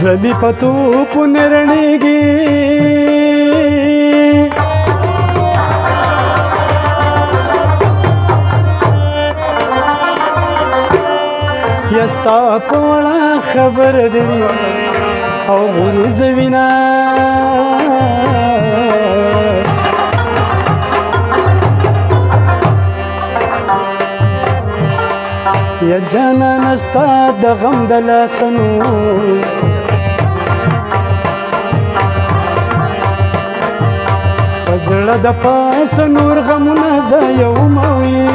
زړه مې په توپونه رڼېږي یا ستا په وړه خبره دړي او غورځوینه یا جانانه ستا د غم د لاسونو په زړه د پاسه نور غمونه زه یوموي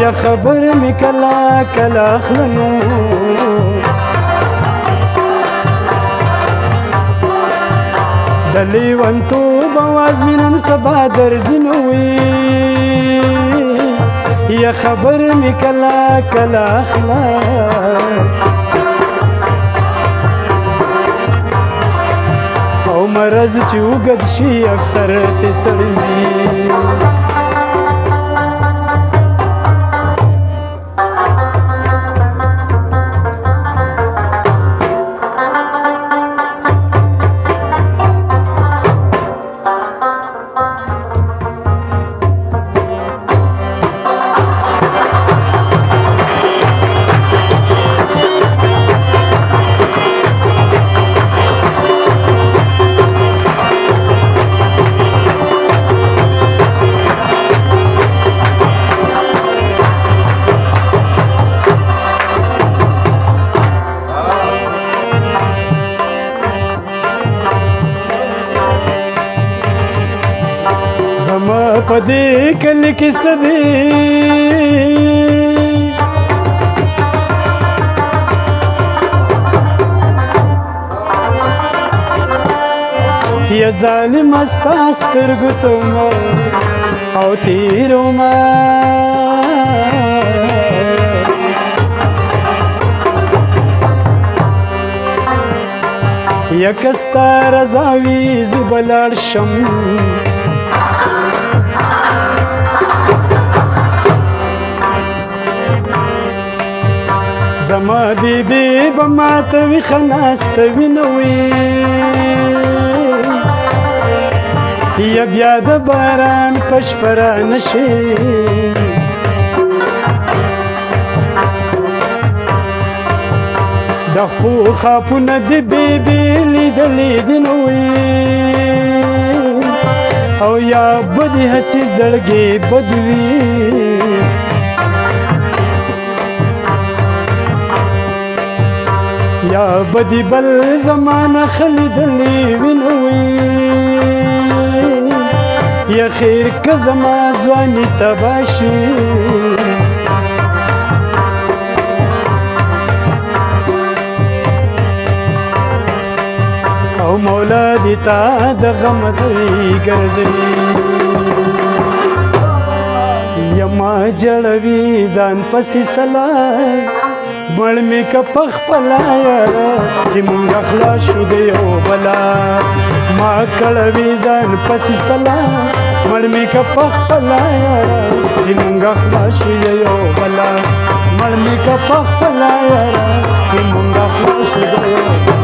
یا خبر می کلا کلا اخلنو د لیونتوب اواز مې نن سبا درځي نو وي یا خبر می کلا کلا اخلا او مرض چې اوږد شي اکثر ته سړوي زما په دې کلي کې څه دي یا ظالمه ستا سترګو ته او تېرومه یا که ستا رضا وي زه به لاړ شم زما بیبي به ماته وي ښه ناسته وینه وي یا بیا د باران په شپه رانه شي د خپو خاپونه د بیبي لیدلې دي نو وي او یا بدې هسې زړګې بد وي یا بدی بل زمانه خلیدلی وینوي یا خیر که زما ځواني تباه شي او مولا دې تا د غم ځای ګرځوي یا ما جړوي ځان پسې سلام مړ مې که پخپله یاره چې مونږ خلاص شو د یو بلا ما کړوي ځان پسې سلام مړ مې که پخپله یاره چې مونږ خلاص شو د یو بلا مړ مې که پخپله یاره چې مونږ خلاص شو د یو بلا